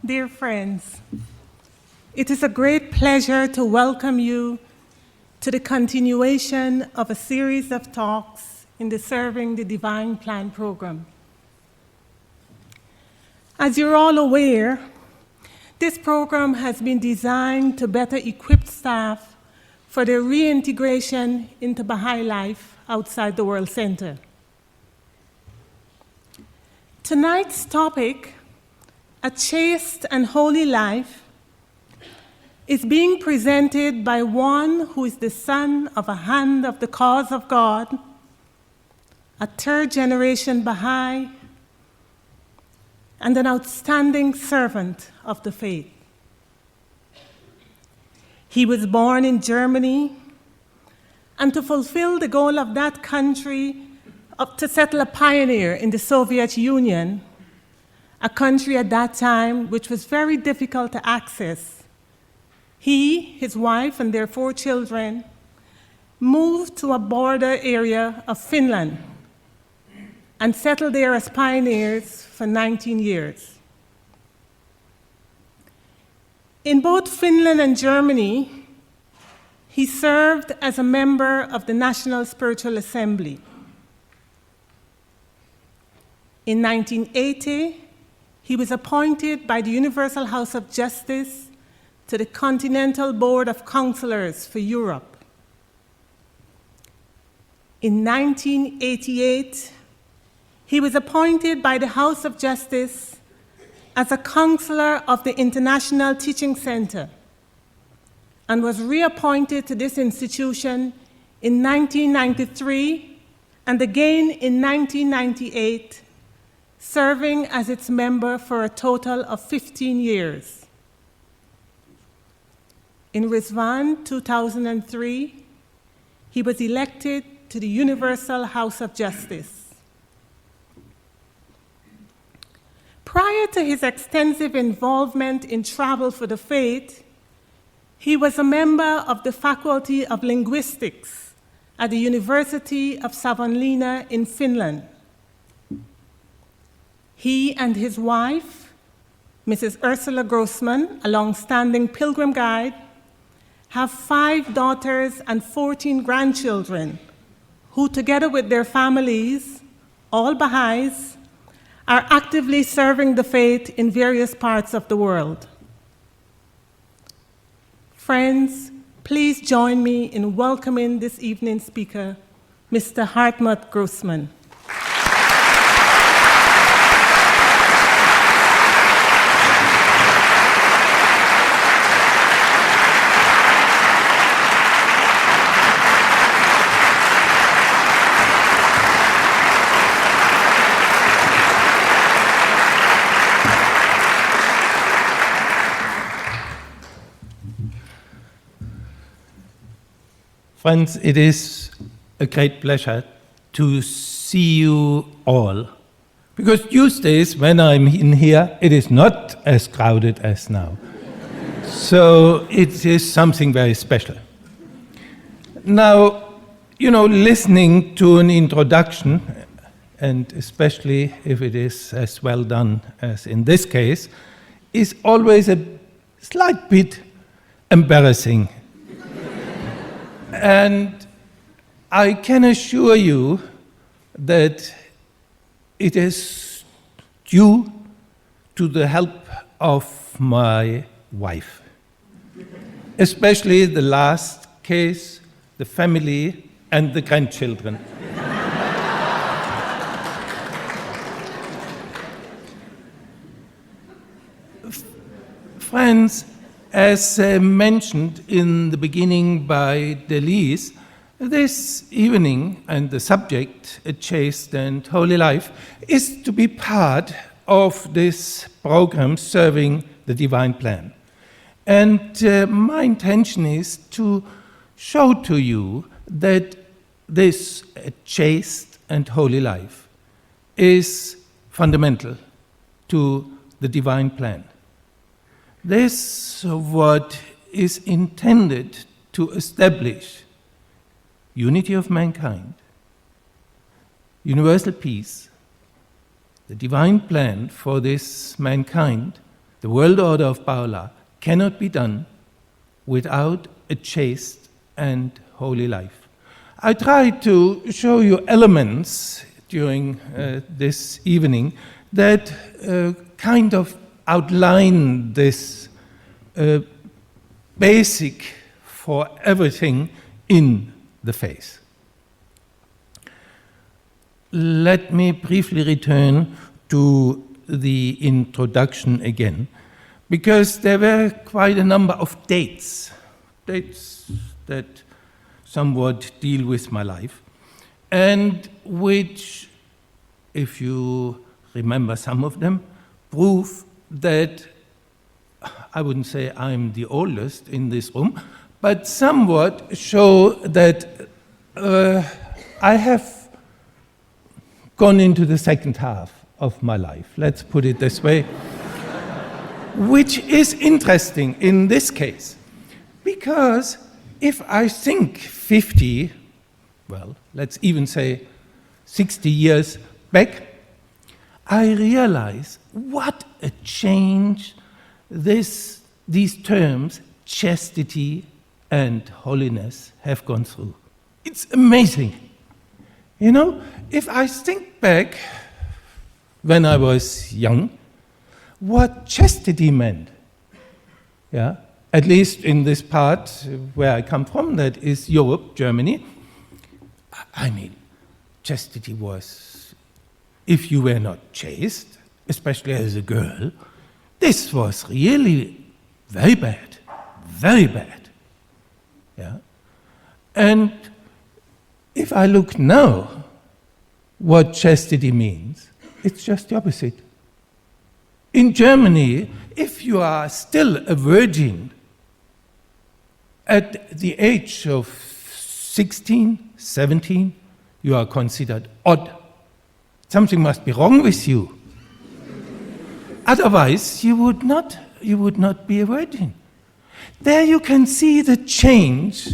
Dear friends, it is a great pleasure to welcome you to the continuation of a series of talks in the Serving the Divine Plan program. As you're all aware, this program has been designed to better equip staff for their reintegration into Baha'i life outside the World Center. Tonight's topic, A Chaste and Holy Life, is being presented by one who is the son of a hand of the cause of God, a third-generation Baha'i, and an outstanding servant of the faith. He was born in Germany, and to fulfill the goal of that country to settle a pioneer in the Soviet Union, a country at that time which was very difficult to access, he, his wife, and their 4 children moved to a border area of Finland and settled there as pioneers for 19 years. In both Finland and Germany, he served as a member of the National Spiritual Assembly. In 1980, he was appointed by the Universal House of Justice to the Continental Board of Counselors for Europe. In 1988, he was appointed by the House of Justice as a counselor of the International Teaching Center and was reappointed to this institution in 1993 and again in 1998, serving as its member for a total of 15 years. In Rizwan 2003, he was elected to the Universal House of Justice. Prior to his extensive involvement in travel for the faith, he was a member of the Faculty of Linguistics at the University of Savonlinna in Finland. He and his wife, Mrs. Ursula Grossmann, a long-standing pilgrim guide, have 5 daughters and 14 grandchildren who, together with their families, all Baha'is, are actively serving the faith in various parts of the world. Friends, please join me in welcoming this evening's speaker, Mr. Hartmut Grossmann. Friends, it is a great pleasure to see you all, because Tuesdays, when I'm in here, it is not as crowded as now. So it is something very special. Now, listening to an introduction, and especially if it is as well done as in this case, is always a slight bit embarrassing. And I can assure you that it is due to the help of my wife, especially the last case, the family, and the grandchildren. Friends, as mentioned in the beginning by Delise, this evening and the subject, A Chaste and Holy Life, is to be part of this program serving the divine plan. And my intention is to show to you that this chaste and holy life is fundamental to the divine plan. This what is intended to establish unity of mankind, universal peace, the divine plan for this mankind the world order of Baha'u'llah cannot be done without a chaste and holy life. I tried to show you elements during this evening that kind of outline this basic for everything in the faith. Let me briefly return to the introduction again, because there were quite a number of dates that somewhat deal with my life, and which, if you remember some of them, prove that I wouldn't say I'm the oldest in this room, but somewhat show that I have gone into the second half of my life, let's put it this way, which is interesting in this case, because if I think 50, well, let's even say 60 years back, I realize what a change these terms, chastity and holiness, have gone through. It's amazing. You know, if I think back when I was young, what chastity meant, yeah, at least in this part where I come from, that is Europe, Germany. I mean, chastity was, if you were not chaste, especially as a girl, this was really very bad, very bad. Yeah? And if I look now, what chastity means, it's just the opposite. In Germany, if you are still a virgin at the age of 16, 17, you are considered odd. Something must be wrong with you. Otherwise, you would not be a virgin. There you can see the change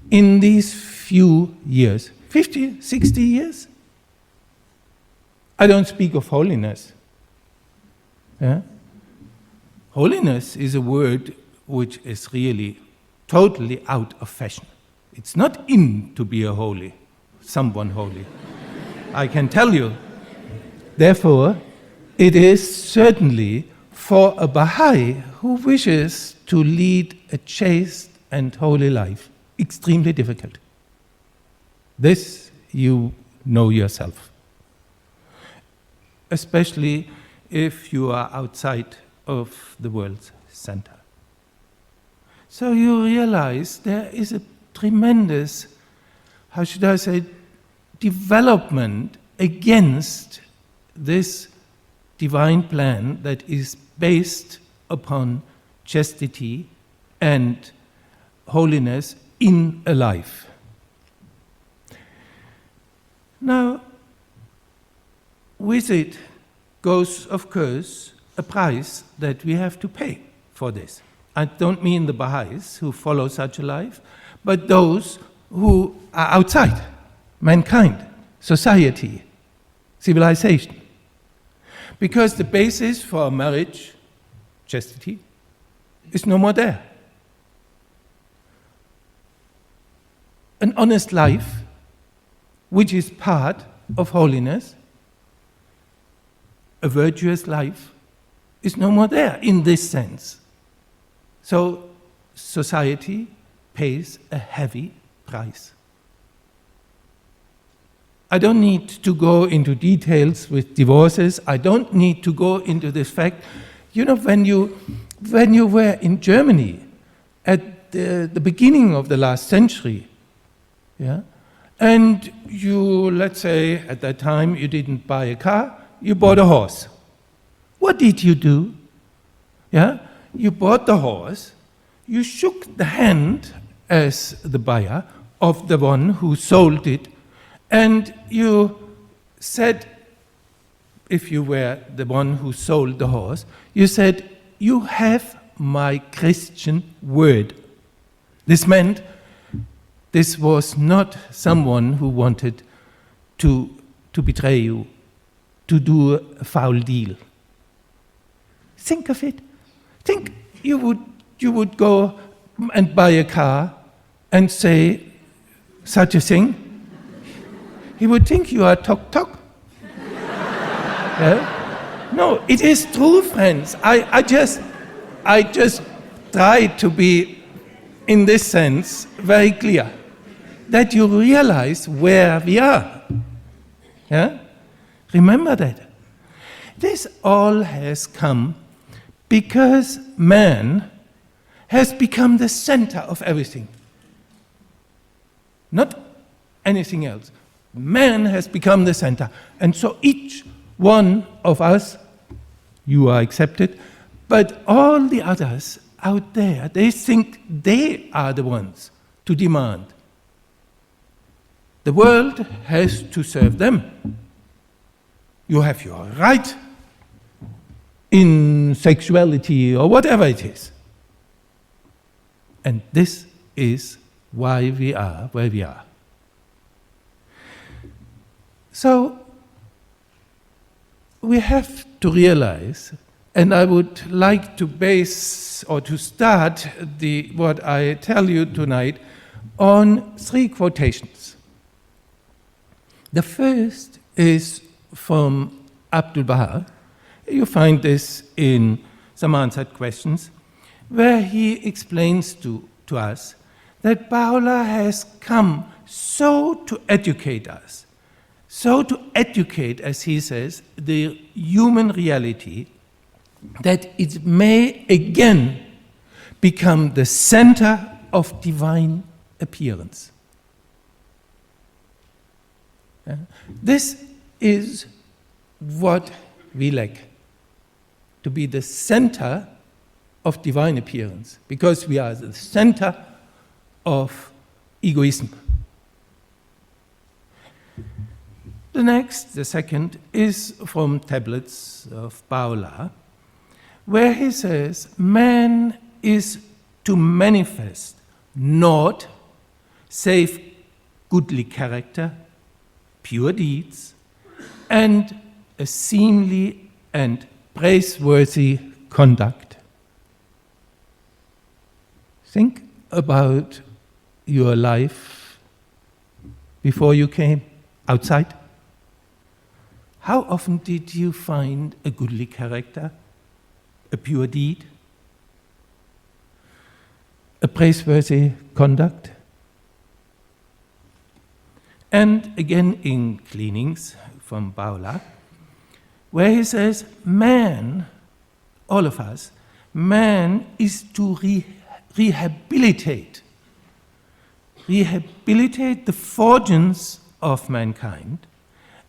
in these few years, 50, 60 years. I don't speak of holiness. Yeah? Holiness is a word which is really totally out of fashion. It's not in to be someone holy. I can tell you. Therefore, it is certainly for a Baha'i who wishes to lead a chaste and holy life extremely difficult. This you know yourself. Especially if you are outside of the world's center. So you realize there is a tremendous, how should I say, development against this divine plan that is based upon chastity and holiness in a life. Now, with it goes, of course, a price that we have to pay for this. I don't mean the Baha'is who follow such a life, but those who are outside, mankind, society, civilization. Because the basis for marriage, chastity, is no more there. An honest life, which is part of holiness, a virtuous life, is no more there in this sense. So society pays a heavy price. I don't need to go into details with divorces. I don't need to go into this fact. You know, when you were in Germany at the beginning of the last century, yeah, and you, let's say, at that time, you didn't buy a car, you bought a horse. What did you do? Yeah, you bought the horse, you shook the hand as the buyer of the one who sold it, and you said, if you were the one who sold the horse, you said, "You have my Christian word." This meant this was not someone who wanted to betray you, to do a foul deal. Think of it. Think you would go and buy a car and say such a thing? He would think you are tok. Yeah? No, it is true, friends. I just try to be, in this sense, very clear, that you realize where we are. Yeah? Remember that. This all has come because man has become the center of everything. Not anything else. Man has become the center. And so each one of us, you are accepted, but all the others out there, they think they are the ones to demand. The world has to serve them. You have your right in sexuality or whatever it is. And this is why we are where we are. So we have to realize, and I would like to base or to start what I tell you tonight on 3 quotations. The first is from Abdul Baha. You find this in Some Answered Questions, where he explains to us that Baha'u'llah has come so to educate us, so to educate, as he says, the human reality, that it may again become the center of divine appearance. This is what we lack, to be the center of divine appearance, because we are the center of egoism. The second, is from Tablets of Baha'u'llah, where he says, man is to manifest naught save goodly character, pure deeds, and a seemly and praiseworthy conduct. Think about your life before you came outside. How often did you find a goodly character, a pure deed, a praiseworthy conduct? And again in Cleanings from Baha'u'llah, where he says, man, all of us, man is to rehabilitate the fortunes of mankind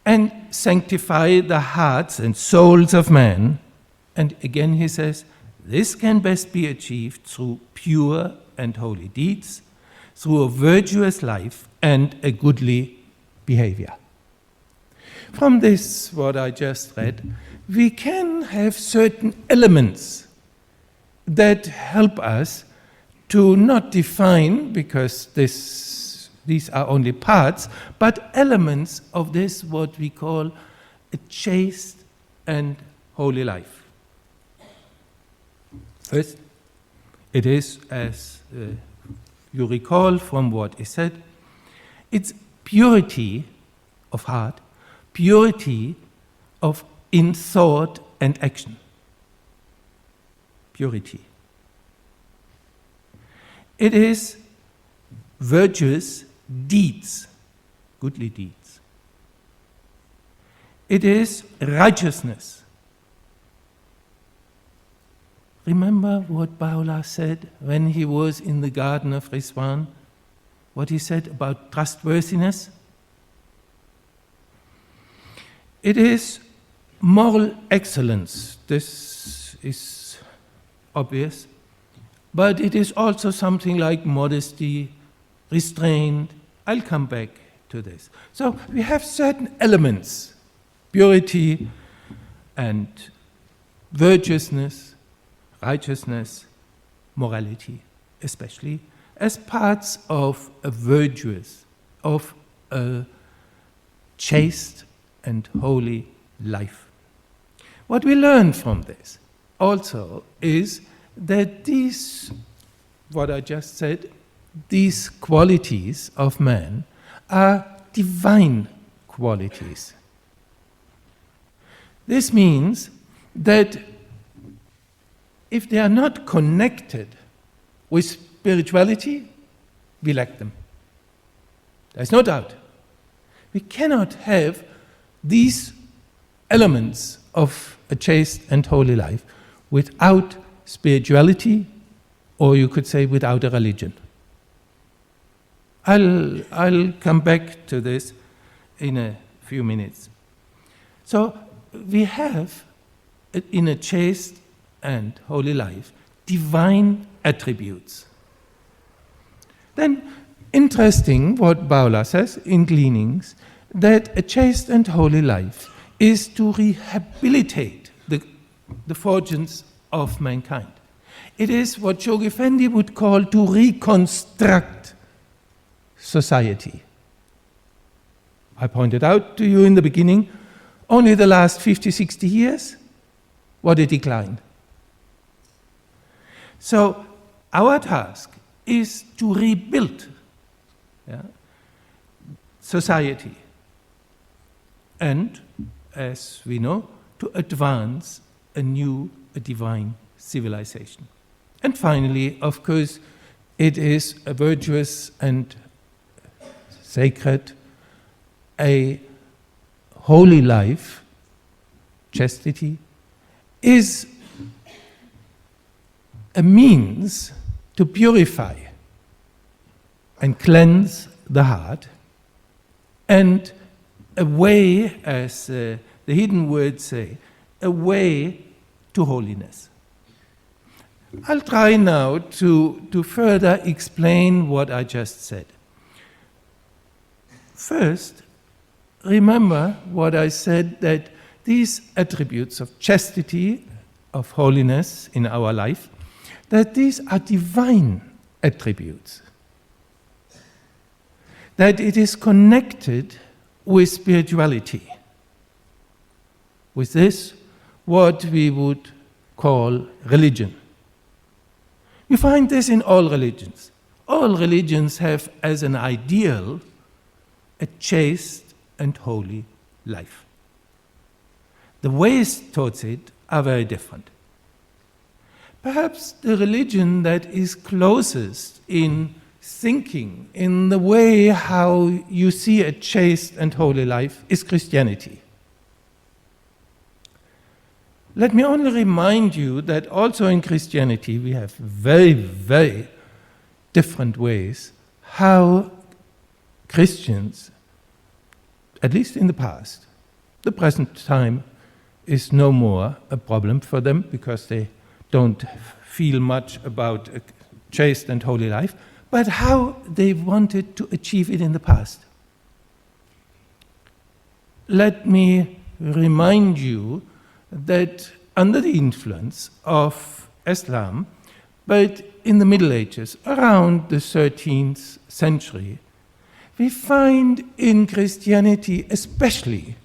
and sanctify the hearts and souls of man. And again he says, this can best be achieved through pure and holy deeds, through a virtuous life and a goodly behavior. From this, what I just read, we can have certain elements that help us to not define, because these are only parts, but elements of this, what we call a chaste and holy life. First, it is, as you recall from what is said, it's purity of heart, purity in thought and action. Purity. It is virtuous deeds, goodly deeds. It is righteousness. Remember what Baha'u'llah said when he was in the Garden of Rizwan? What he said about trustworthiness? It is moral excellence. This is obvious. But it is also something like modesty, restraint. I'll come back to this. So we have certain elements, purity and virtuousness, righteousness, morality, especially, as parts of a virtuous, of a chaste and holy life. What we learn from this also is that these, what I just said, these qualities of man are divine qualities. This means that if they are not connected with spirituality, we lack them. There's no doubt. We cannot have these elements of a chaste and holy life without spirituality, or you could say without a religion. I'll come back to this in a few minutes. So we have, in a chaste and holy life, divine attributes. Then, interesting what Paula says in Gleanings, that a chaste and holy life is to rehabilitate the fortunes of mankind. It is what Shoghi Effendi would call to reconstruct society. I pointed out to you in the beginning, only the last 50, 60 years, what a decline. So our task is to rebuild society and, as we know, to advance a divine civilization. And finally, of course, it is a virtuous and sacred, a holy life, chastity, is a means to purify and cleanse the heart, and a way, as the hidden words say, a way to holiness. I'll try now to further explain what I just said. First, remember what I said, that these attributes of chastity, of holiness in our life, that these are divine attributes, that it is connected with spirituality, with this, what we would call religion. You find this in all religions. All religions have as an ideal a chaste and holy life. The ways towards it are very different. Perhaps the religion that is closest in thinking, in the way how you see a chaste and holy life, is Christianity. Let me only remind you that also in Christianity we have very, very different ways how Christians, at least in the past, the present time is no more a problem for them because they don't feel much about a chaste and holy life, but how they wanted to achieve it in the past. Let me remind you that under the influence of Islam, but in the Middle Ages, around the 13th century, we find in Christianity especially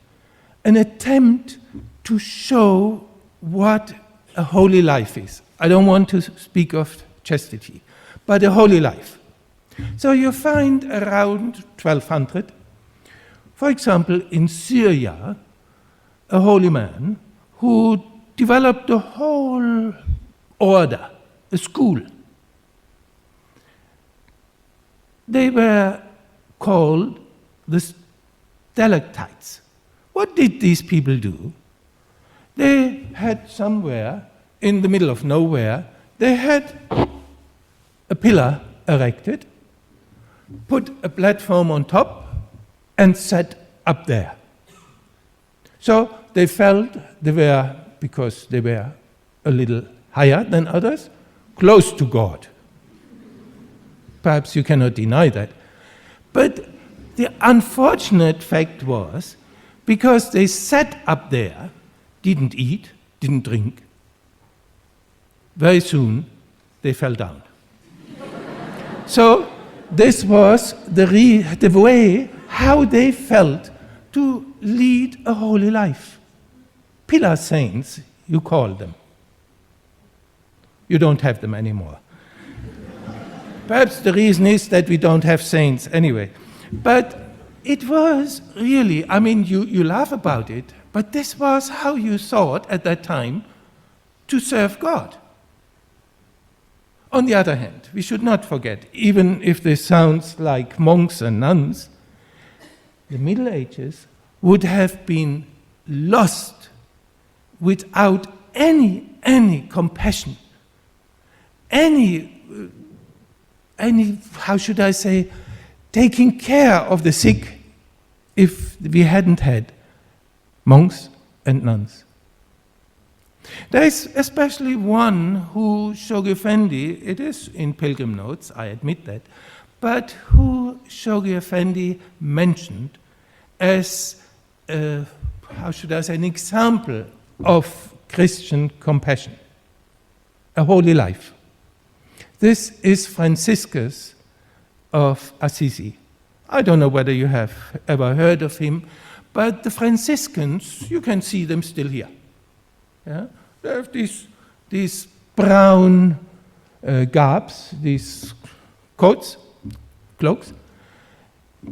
an attempt to show what a holy life is. I don't want to speak of chastity, but a holy life. So you find around 1200, for example, in Syria, a holy man who developed a whole order, a school. They were called the stalactites. What did these people do? They had somewhere in the middle of nowhere, they had a pillar erected, put a platform on top, and sat up there. So they felt they were, because they were a little higher than others, close to God. Perhaps you cannot deny that. But the unfortunate fact was, because they sat up there, didn't eat, didn't drink, very soon they fell down. So this was the way how they felt to lead a holy life. Pillar saints, you call them. You don't have them anymore. Perhaps the reason is that we don't have saints anyway. But it was really, I mean, you laugh about it, but this was how you thought at that time to serve God. On the other hand, we should not forget, even if this sounds like monks and nuns, the Middle Ages would have been lost without any compassion, any, how should I say, taking care of the sick, if we hadn't had monks and nuns. There is especially one who Shoghi Effendi, it is in Pilgrim Notes, I admit that, but who Shoghi Effendi mentioned as, how should I say, an example of Christian compassion, a holy life. This is Franciscus of Assisi. I don't know whether you have ever heard of him, but the Franciscans, you can see them still here. Yeah? They have these brown garbs, these coats, cloaks,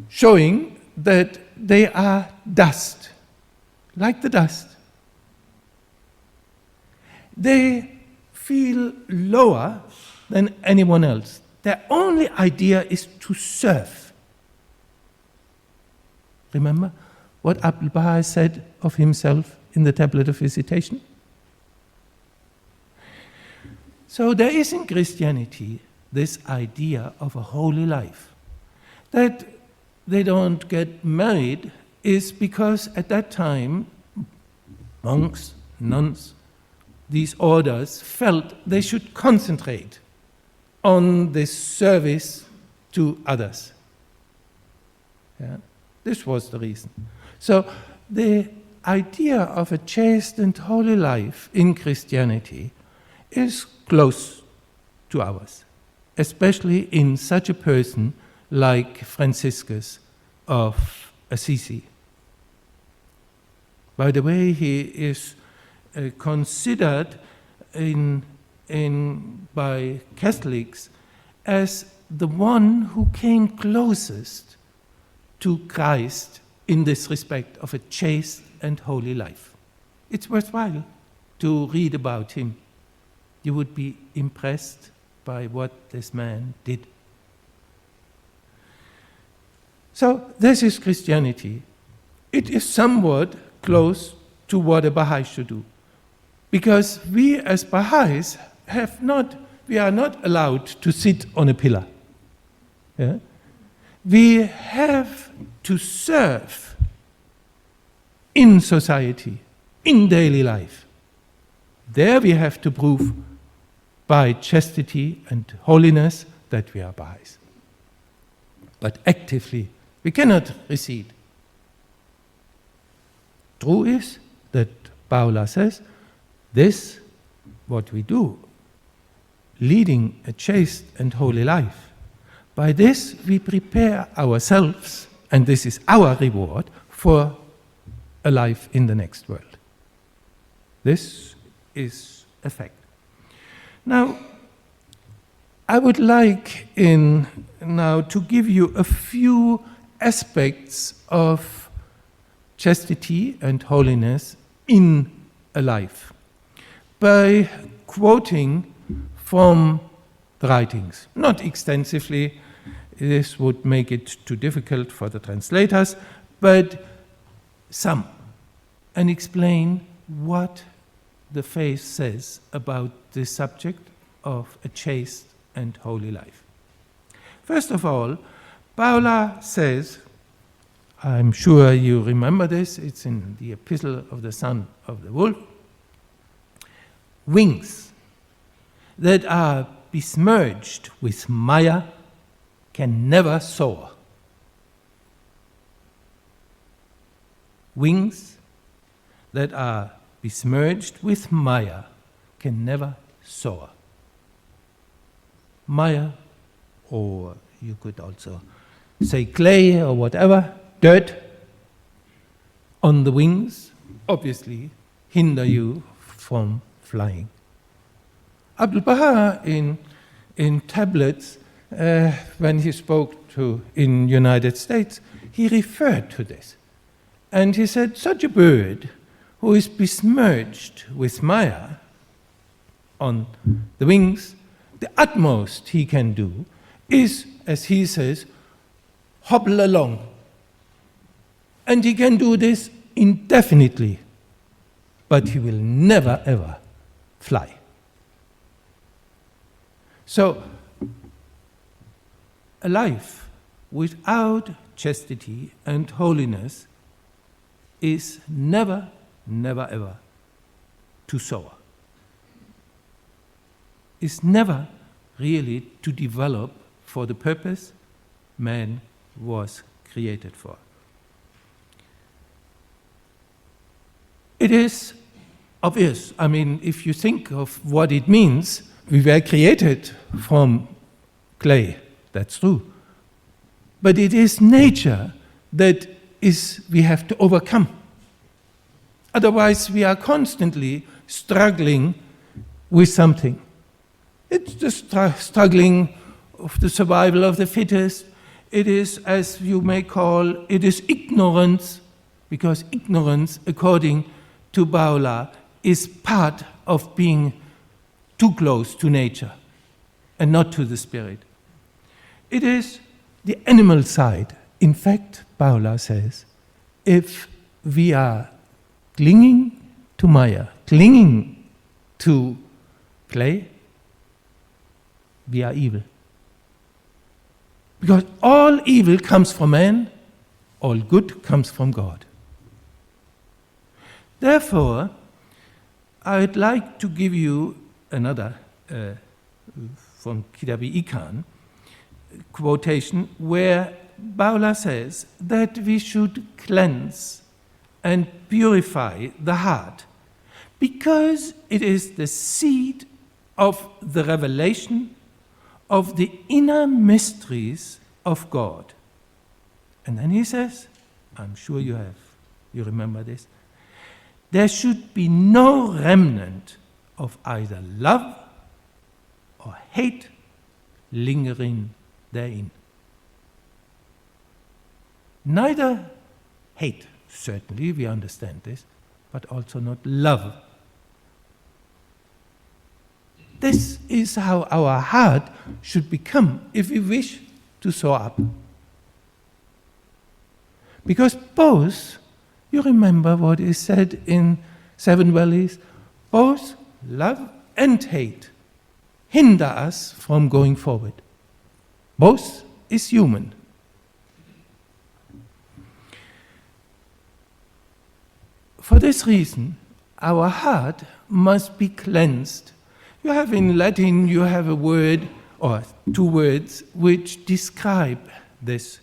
showing that they are dust, like the dust. They feel lower than anyone else. Their only idea is to serve. Remember what Abdu'l-Baha said of himself in the Tablet of Visitation? So there is in Christianity this idea of a holy life. That they don't get married is because at that time, monks, nuns, these orders felt they should concentrate on this service to others. Yeah? This was the reason. So the idea of a chaste and holy life in Christianity is close to ours, especially in such a person like Franciscus of Assisi. By the way, he is considered by Catholics as the one who came closest to Christ in this respect of a chaste and holy life. It's worthwhile to read about him. You would be impressed by what this man did. So this is Christianity. It is somewhat close to what a Baha'i should do. Because we as Baha'is we are not allowed to sit on a pillar. Yeah? We have to serve in society, in daily life. There we have to prove by chastity and holiness that we are Baha'is. But actively, we cannot recede. True is that Paula says, this, what we do, leading a chaste and holy life, by this we prepare ourselves, and this is our reward, for a life in the next world. This is a fact. Now, I would like now to give you a few aspects of chastity and holiness in a life by quoting from the writings. Not extensively, this would make it too difficult for the translators, but some, and explain what the faith says about the subject of a chaste and holy life. First of all, Paula says, I'm sure you remember this, it's in the Epistle of the Son of the Wolf, wings that are besmirched with mire can never soar. Wings that are besmirched with mire can never soar. Mire, or you could also say clay or whatever, dirt on the wings obviously hinder you from flying. Abdul Baha in tablets, when he spoke in United States, he referred to this. And he said, such a bird who is besmirched with mire on the wings, the utmost he can do is, as he says, hobble along. And he can do this indefinitely, but he will never ever fly. So, a life without chastity and holiness is never, never ever to soar. Is never really to develop for the purpose man was created for. It is obvious. I mean, if you think of what it means, we were created from clay, that's true. But it is nature that we have to overcome. Otherwise, we are constantly struggling with something. It's the struggling of the survival of the fittest. It is, as you may call, it is ignorance, because ignorance, according to Baha'u'llah, is part of being too close to nature and not to the spirit. It is the animal side. In fact, Baha'u'llah says, if we are clinging to mire, clinging to clay, we are evil. Because all evil comes from man, all good comes from God. Therefore, I'd like to give you another from Kitab-i Ikan quotation where Baha'u'llah says that we should cleanse and purify the heart because it is the seat of the revelation of the inner mysteries of God. And then he says, I'm sure you remember this, there should be no remnant of either love or hate lingering therein. Neither hate, certainly we understand this, but also not love. This is how our heart should become if we wish to soar up. Because both, you remember what is said in Seven Valleys, both love and hate hinder us from going forward. Both is human. For this reason, our heart must be cleansed. You have in Latin, you have a word or two words which describe this.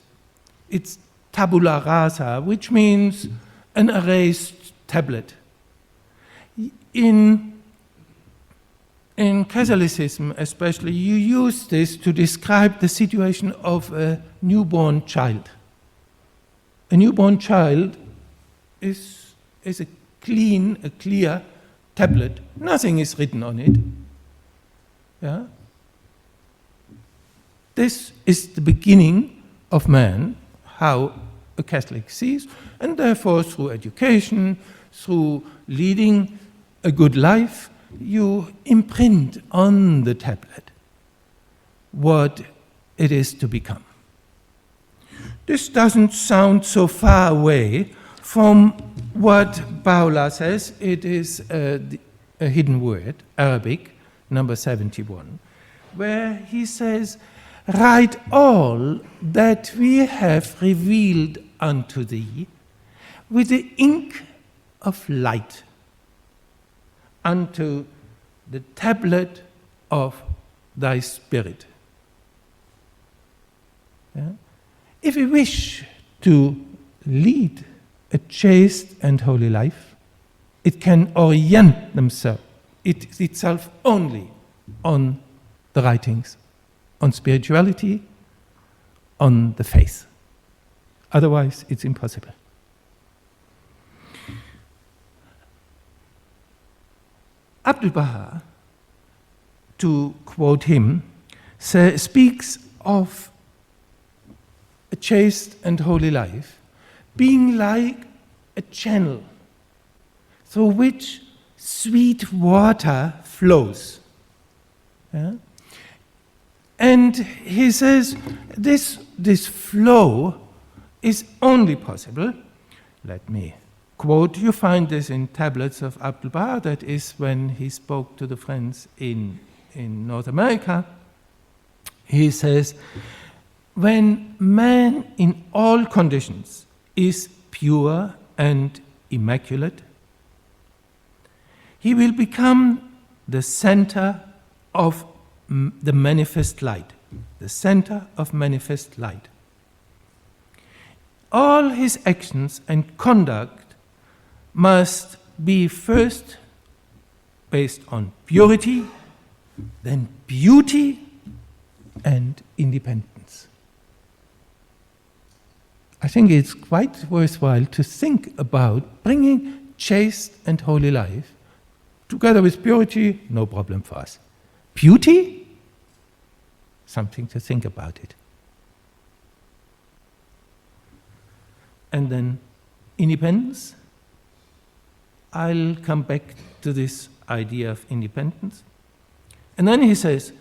It's tabula rasa, which means an erased tablet. In Catholicism especially, you use this to describe the situation of a newborn child. A newborn child is a clear tablet. Nothing is written on it. Yeah? This is the beginning of man, how a Catholic sees, and therefore through education, through leading a good life, you imprint on the tablet what it is to become. This doesn't sound so far away from what Baha'u'llah says. It is a hidden word, Arabic, number 71, where he says, write all that we have revealed unto thee with the ink of light unto the tablet of thy spirit. Yeah? If we wish to lead a chaste and holy life, it can orient itself only on the writings, on spirituality, on the faith. Otherwise, it's impossible. Abdul Baha to quote him, speaks of a chaste and holy life being like a channel through which sweet water flows. Yeah? And he says this flow is only possible. Let me quote, you find this in tablets of Abdul Baha, that is when he spoke to the friends in North America. He says, when man in all conditions is pure and immaculate, he will become the center of the manifest light, the center of manifest light. All his actions and conduct must be first based on purity, then beauty and independence. I think it's quite worthwhile to think about bringing chaste and holy life together with purity, no problem for us. Beauty, something to think about it. And then independence. I'll come back to this idea of independence. And then he says,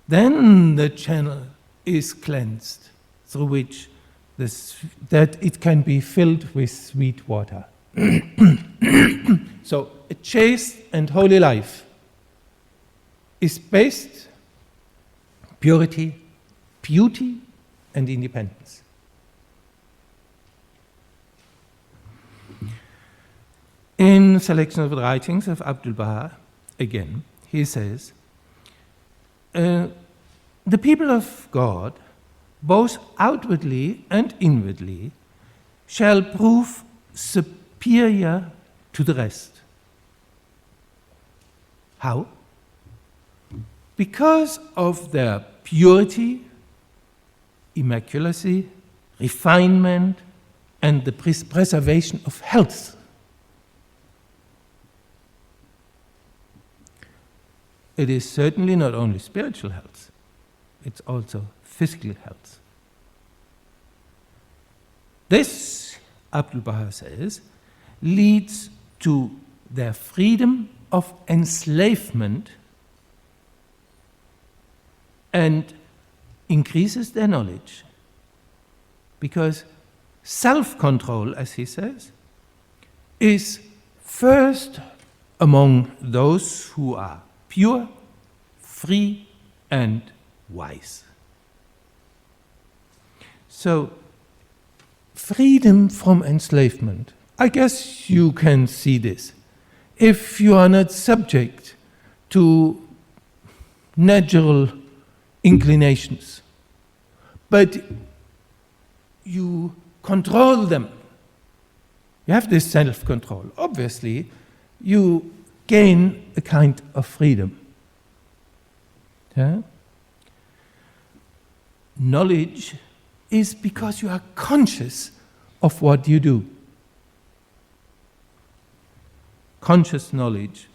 then the channel is cleansed through which that it can be filled with sweet water. So a chaste and holy life is based purity, beauty, and independence. In selection of the writings of Abdul Baha, again, he says, the people of God, both outwardly and inwardly, shall prove superior to the rest. How? Because of their purity, immaculacy, refinement, and the preservation of health. It is certainly not only spiritual health, it's also physical health. This, Abdul Baha says, leads to their freedom of enslavement and increases their knowledge. Because self-control, as he says, is first among those who are pure, free, and wise. So, freedom from enslavement. I guess you can see this. If you are not subject to natural inclinations, but you control them, you have this self-control, obviously you gain a kind of freedom. Yeah? Knowledge is because you are conscious of what you do. Conscious knowledge.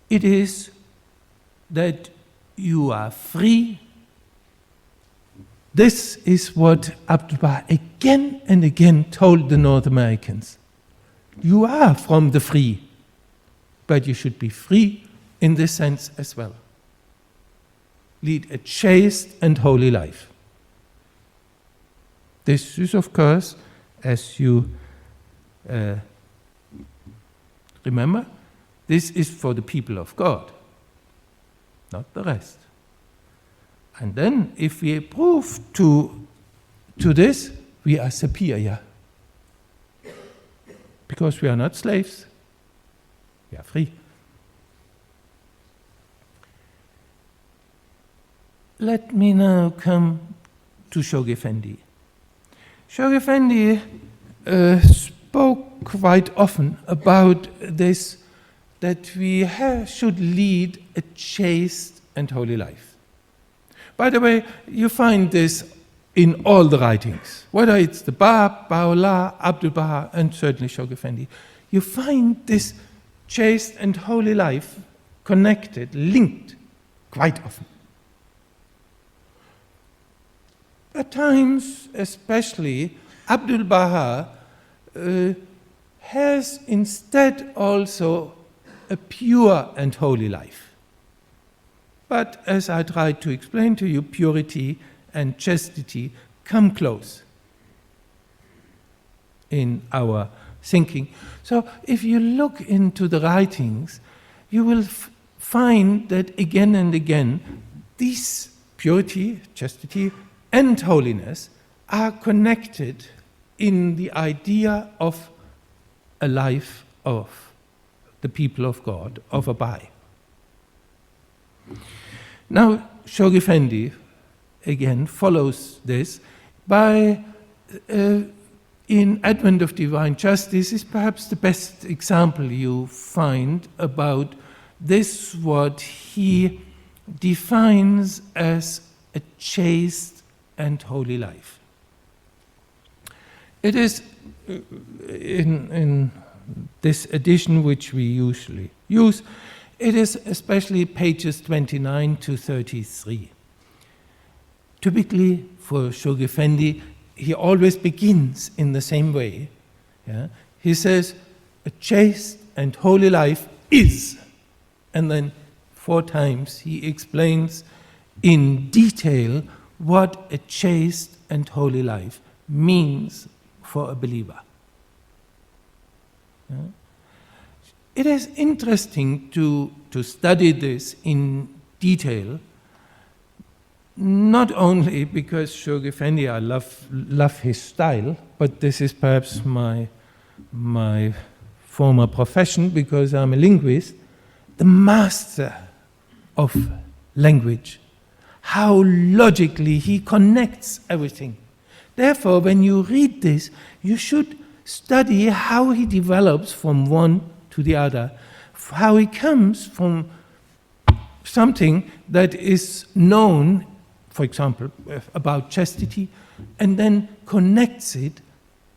It is that you are free. This is what Abdul Baha again and again told the North Americans. You are from the free, but you should be free in this sense as well. Lead a chaste and holy life. This is, of course, as you remember, this is for the people of God, not the rest. And then, if we approve to this, we are superior. Because we are not slaves, we are free. Let me now come to Shoghi Effendi. Shoghi Effendi spoke quite often about this, that we should lead a chaste and holy life. By the way, you find this in all the writings, whether it's the Bab, Baha'u'llah, Abdul Baha, and certainly Shoghi Effendi. You find this chaste and holy life connected, linked, quite often. At times, especially, Abdul Baha has instead also a pure and holy life. But as I tried to explain to you, purity and chastity come close in our thinking. So if you look into the writings, you will find that again and again, these purity, chastity, and holiness are connected in the idea of a life of the people of God, of a Baha'i. Now, Shoghi Effendi, again, follows this by, in Advent of Divine Justice, is perhaps the best example you find about this, what he defines as a chaste and holy life. It is in this edition which we usually use, it is especially pages 29 to 33. Typically for Shoghi Effendi, he always begins in the same way. Yeah? He says, a chaste and holy life is, and then 4 times he explains in detail what a chaste and holy life means for a believer. Yeah? It is interesting to study this in detail, not only because Shoghi Effendi, I love his style, but this is perhaps my former profession, because I'm a linguist, the master of language, how logically he connects everything. Therefore, when you read this, you should study how he develops from one to the other, how he comes from something that is known, for example, about chastity, and then connects it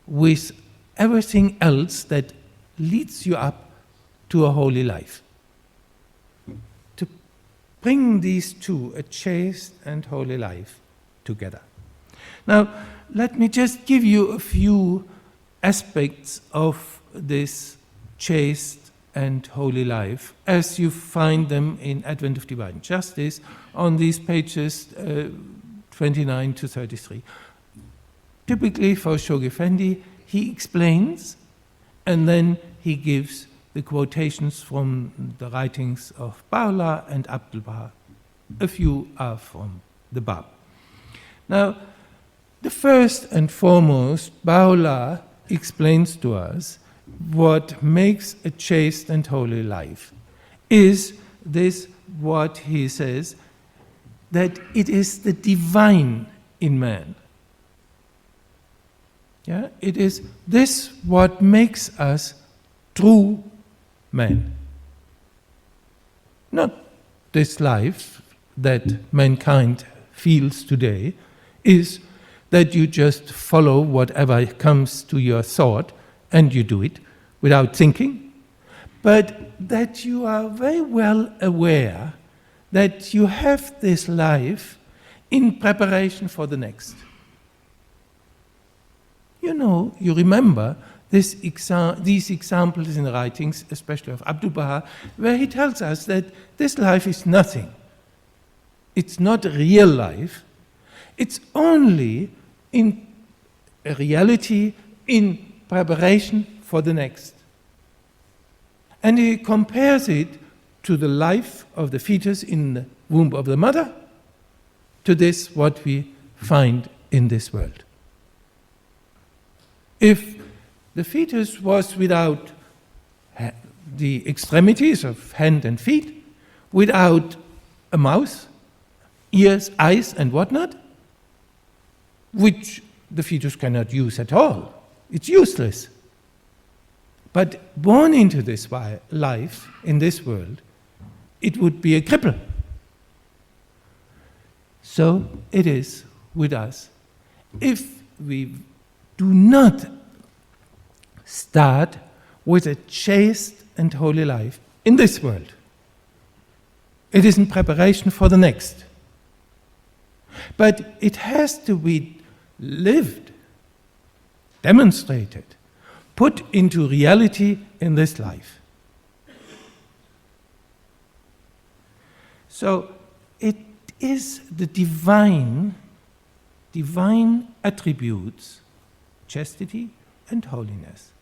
with everything else that leads you up to a holy life. To bring these two, a chaste and holy life, together. Now, let me just give you a few aspects of this chaste and holy life, as you find them in Advent of Divine Justice on these pages 29 to 33. Typically for Shoghi Effendi, he explains and then he gives the quotations from the writings of Baha'u'llah and Abdul Baha. A few are from the Bab. Now, the first and foremost, Baha'u'llah explains to us what makes a chaste and holy life is this, what he says, that it is the divine in man. Yeah? It is this what makes us true men. Not this life that mankind feels today is that you just follow whatever comes to your thought and you do it without thinking, but that you are very well aware that you have this life in preparation for the next. You know, you remember these examples in the writings, especially of Abdul Baha, where he tells us that this life is nothing. It's not a real life. It's only in a reality, in preparation for the next. And he compares it to the life of the fetus in the womb of the mother, to this what we find in this world. If the fetus was without the extremities of hand and feet, without a mouth, ears, eyes, and whatnot, which the fetus cannot use at all, it's useless. But born into this life, in this world, it would be a cripple. So it is with us. If we do not start with a chaste and holy life in this world, It is in preparation for the next. But it has to be lived, demonstrated, put into reality in this life. So it is the divine attributes, chastity and holiness,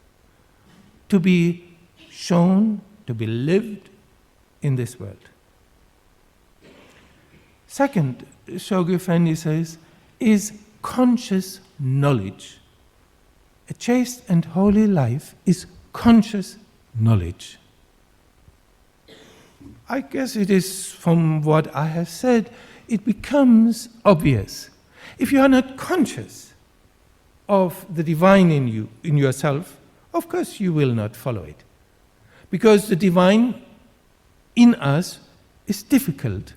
to be shown, to be lived in this world. Second, Shoghi Effendi says, is conscious knowledge. A chaste and holy life is conscious knowledge. I guess it is from what I have said, it becomes obvious. If you are not conscious of the divine in you, in yourself, of course you will not follow it. Because the divine in us is difficult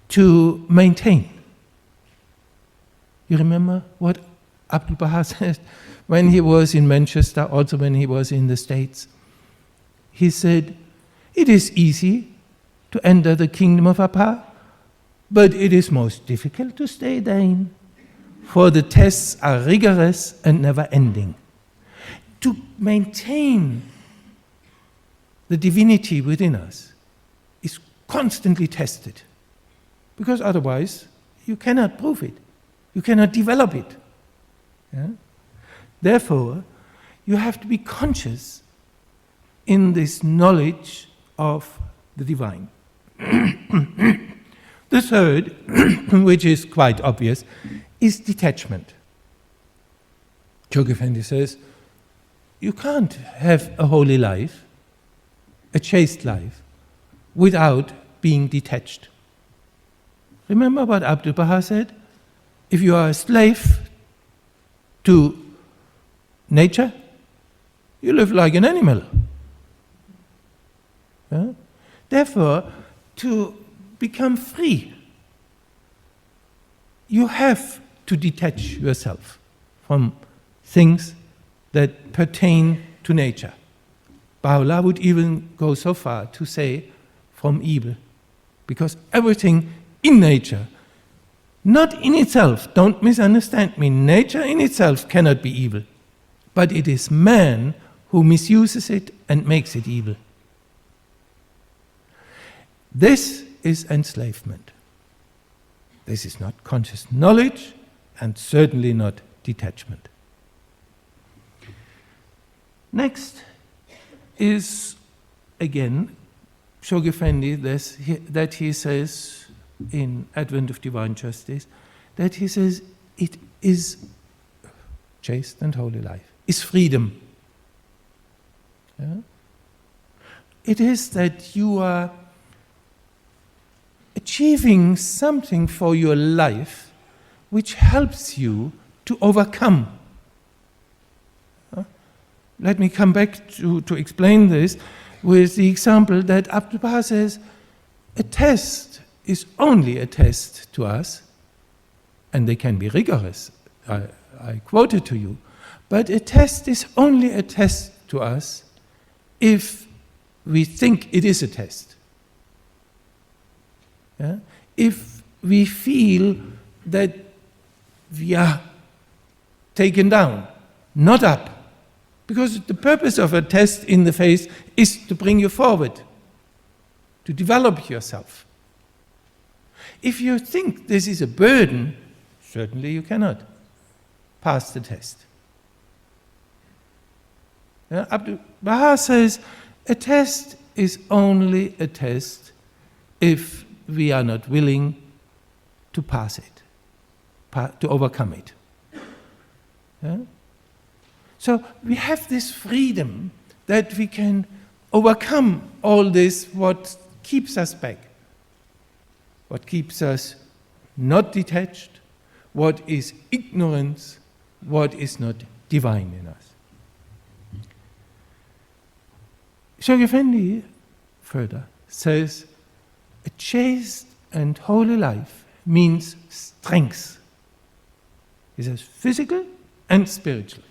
to maintain. You remember what Abdul Baha said when he was in Manchester, also when he was in the States? He said, it is easy to enter the kingdom of Abha, but it is most difficult to stay therein, for the tests are rigorous and never-ending. To maintain the divinity within us is constantly tested, because otherwise you cannot prove it, you cannot develop it. Yeah? Therefore, you have to be conscious in this knowledge of the divine. The third, which is quite obvious, is detachment. Shoghi Effendi says, you can't have a holy life, a chaste life, without being detached. Remember what Abdul Baha said? If you are a slave to nature, you live like an animal. Yeah? Therefore, to become free, you have to detach yourself from things that pertain to nature. Baha'u'llah would even go so far to say from evil, because everything in nature, not in itself, don't misunderstand me, nature in itself cannot be evil, but it is man who misuses it and makes it evil. This is enslavement. This is not conscious knowledge and certainly not detachment. Next is, again, Shoghi Effendi, that he says in Advent of Divine Justice, that he says it is chaste and holy life, is freedom. Yeah? It is that you are achieving something for your life which helps you to overcome. Let me come back to explain this with the example that Abdul Baha says, a test is only a test to us, and they can be rigorous, I quoted to you, but a test is only a test to us if we think it is a test. Yeah? If we feel that we are taken down, not up, because the purpose of a test in the faith is to bring you forward, to develop yourself. If you think this is a burden, certainly you cannot pass the test. Yeah? Abdul Baha says a test is only a test if we are not willing to pass it, to overcome it. Yeah? So we have this freedom that we can overcome all this, what keeps us back, what keeps us not detached, what is ignorance, what is not divine in us. Shoghi Effendi further says, a chaste and holy life means strength. He says physical and spiritual.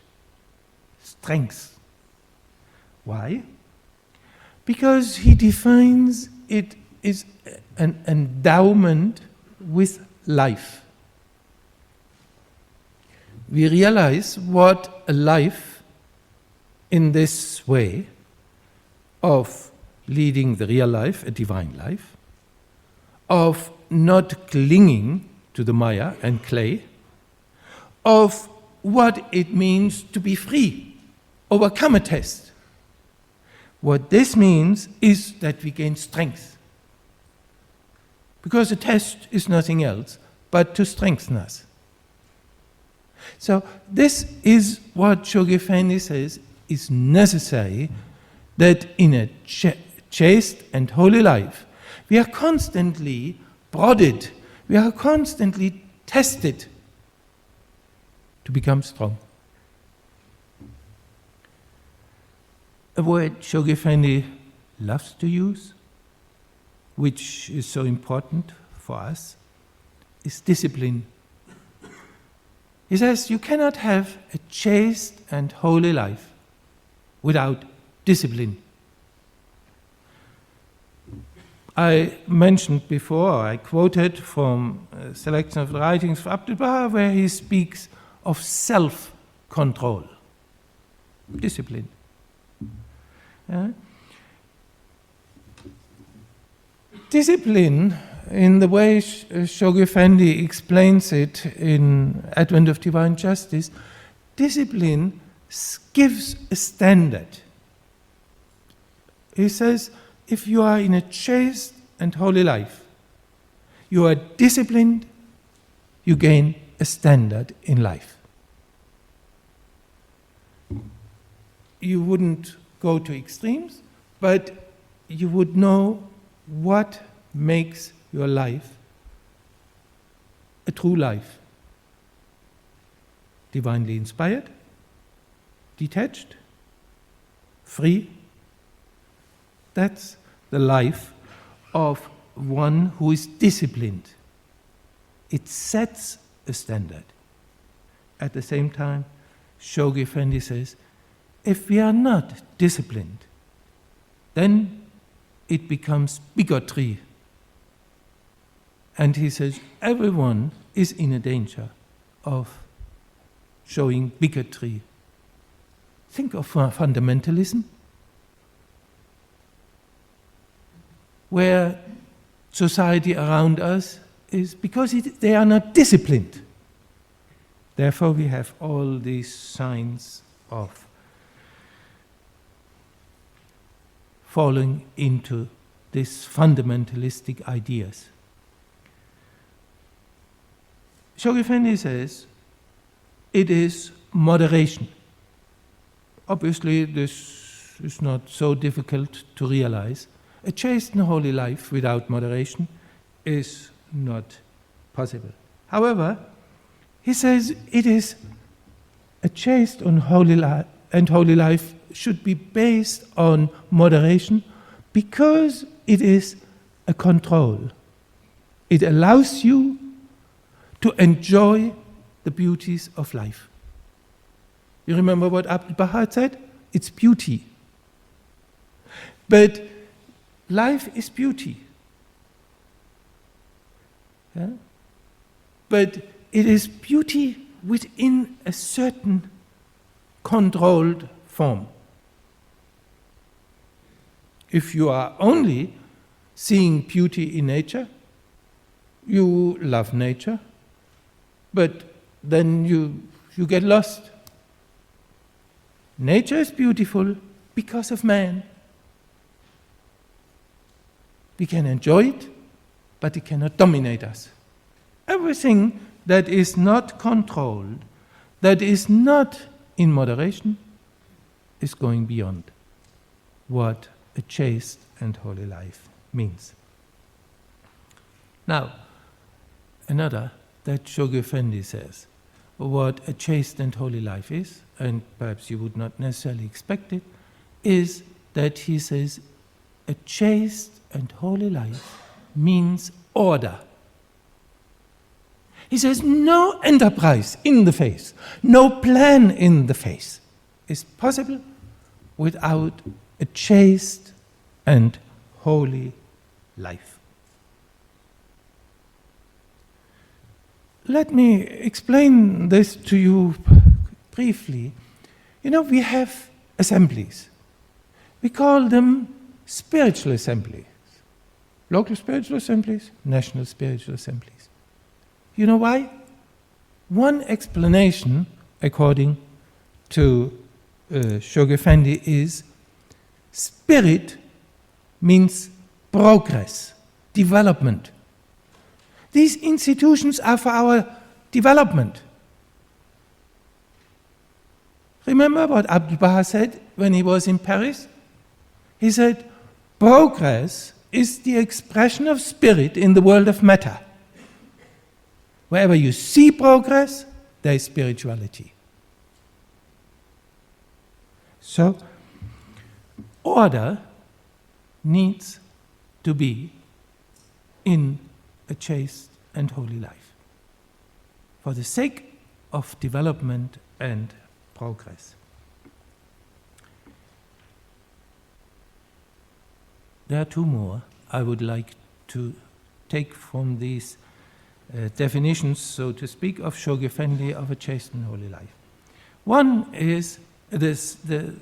Strength. Why? Because he defines it is an endowment with life. We realize what a life in this way of leading the real life, a divine life, of not clinging to the maya and clay, of what it means to be free, overcome a test. What this means is that we gain strength. Because a test is nothing else but to strengthen us. So this is what Shoghi Effendi says is necessary, that in a chaste and holy life, we are constantly prodded, we are constantly tested to become strong. A word Shoghi Effendi loves to use, which is so important for us, is discipline. He says you cannot have a chaste and holy life without discipline. I mentioned before, I quoted from a selection of the writings of Abdul Baha where he speaks of self-control, discipline. Discipline, in the way Shoghi Effendi explains it in Advent of Divine Justice, discipline gives a standard. He says, if you are in a chaste and holy life, you are disciplined, you gain a standard in life. You wouldn't go to extremes, but you would know what makes your life a true life. Divinely inspired, detached, free. That's the life of one who is disciplined. It sets a standard. At the same time, Shoghi Effendi says, if we are not disciplined, then it becomes bigotry. And he says, everyone is in a danger of showing bigotry. Think of fundamentalism, where society around us is, because they are not disciplined. Therefore, we have all these signs of falling into these fundamentalistic ideas. Shoghi Effendi says it is moderation. Obviously, this is not so difficult to realize. A chaste and holy life without moderation is not possible. However, he says it is a chaste and holy life should be based on moderation because it is a control. It allows you to enjoy the beauties of life. You remember what Abdul Baha said? It's beauty. But life is beauty. Yeah? But it is beauty within a certain controlled form. If you are only seeing beauty in nature, you love nature, but then you get lost. Nature is beautiful because of man. We can enjoy it, but it cannot dominate us. Everything that is not controlled, that is not in moderation, is going beyond what a chaste and holy life means. Now, another that Shoghi Effendi says, what a chaste and holy life is, and perhaps you would not necessarily expect it, is that he says a chaste and holy life means order. He says no enterprise in the faith, no plan in the faith is possible without a chaste and holy life. Let me explain this to you briefly. We have assemblies. We call them spiritual assemblies. Local spiritual assemblies, national spiritual assemblies. You know why? One explanation, according to Shoghi Effendi, is spirit means progress, development. These institutions are for our development. Remember what Abdu'l-Baha said when he was in Paris? He said, progress is the expression of spirit in the world of matter. Wherever you see progress, there is spirituality. So, order needs to be in a chaste and holy life for the sake of development and progress. There are two more I would like to take from these definitions, so to speak, of Shoghi Effendi of a chaste and holy life. One is this, the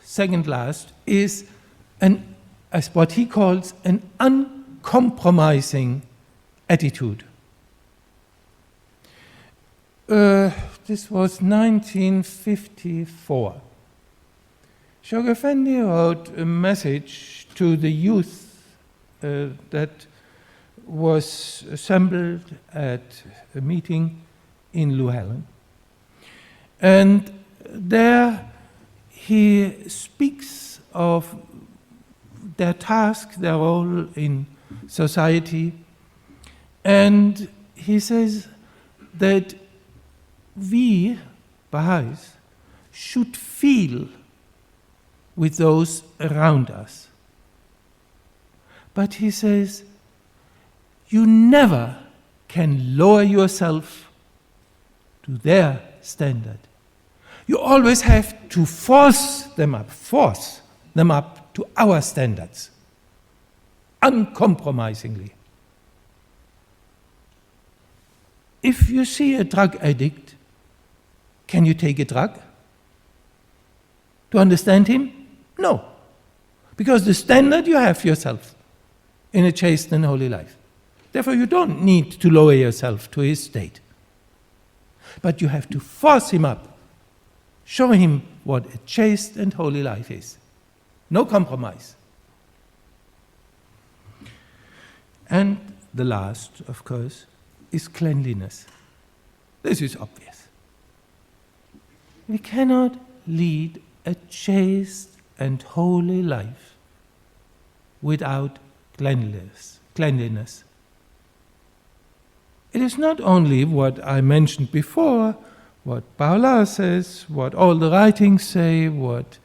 second last is as what he calls an uncompromising attitude. This was 1954. Shoghi Effendi wrote a message to the youth that was assembled at a meeting in Llewellyn. And there he speaks of their task, their role in society, and he says that we, Baha'is, should feel with those around us. But he says, you never can lower yourself to their standard. You always have to force them up to our standards, uncompromisingly. If you see a drug addict, can you take a drug? To understand him? No. Because the standard you have yourself in a chaste and holy life. Therefore, you don't need to lower yourself to his state. But you have to force him up, show him what a chaste and holy life is. No compromise. And the last, of course, is cleanliness. This is obvious. We cannot lead a chaste and holy life without cleanliness. It is not only what I mentioned before, what Baha'u'llah says, what all the writings say, what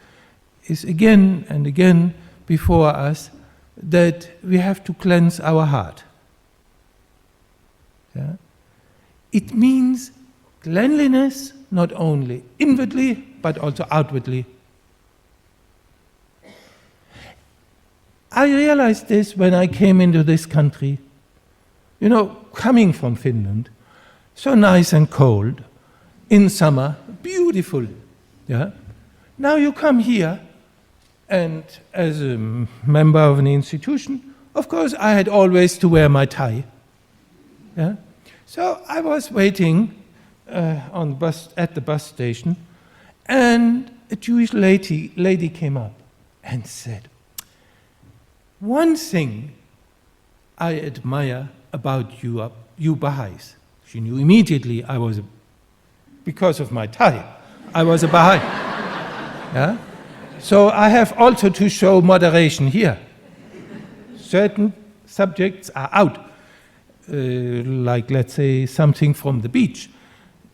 is again and again before us, that we have to cleanse our heart. Yeah? It means cleanliness not only inwardly, but also outwardly. I realized this when I came into this country. Coming from Finland, so nice and cold, in summer, beautiful. Yeah? Now you come here, and as a member of an institution, of course, I had always to wear my tie. Yeah? So I was waiting at the bus station, and a Jewish lady came up and said, one thing I admire about you Baha'is. She knew immediately because of my tie, I was a Baha'i. Yeah? So I have also to show moderation here. Certain subjects are out, like let's say something from the beach.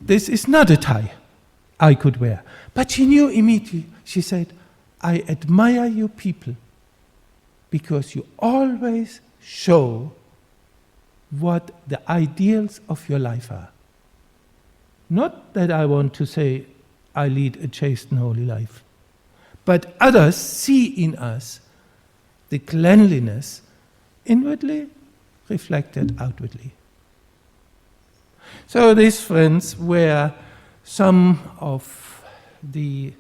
This is not a tie I could wear. But she knew immediately. She said, I admire you people because you always show what the ideals of your life are. Not that I want to say I lead a chaste and holy life, but others see in us the cleanliness inwardly, reflected outwardly. So these, friends, were some of the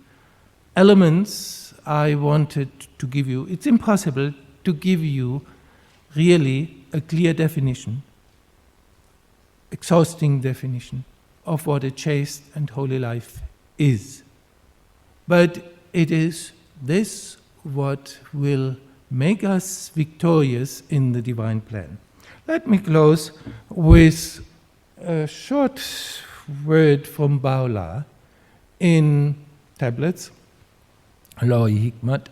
elements I wanted to give you. It's impossible to give you really a clear definition, exhausting definition of what a chaste and holy life is. But it is this what will make us victorious in the divine plan. Let me close with a short word from Baha'u'llah in Tablets, Shoghi Hikmat,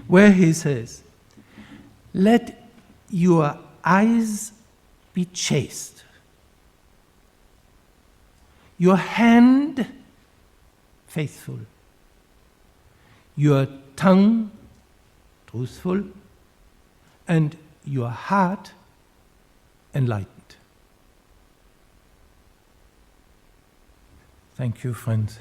where he says, "Let your eyes be chaste, your hand faithful, your tongue truthful, and your heart enlightened." Thank you, friends.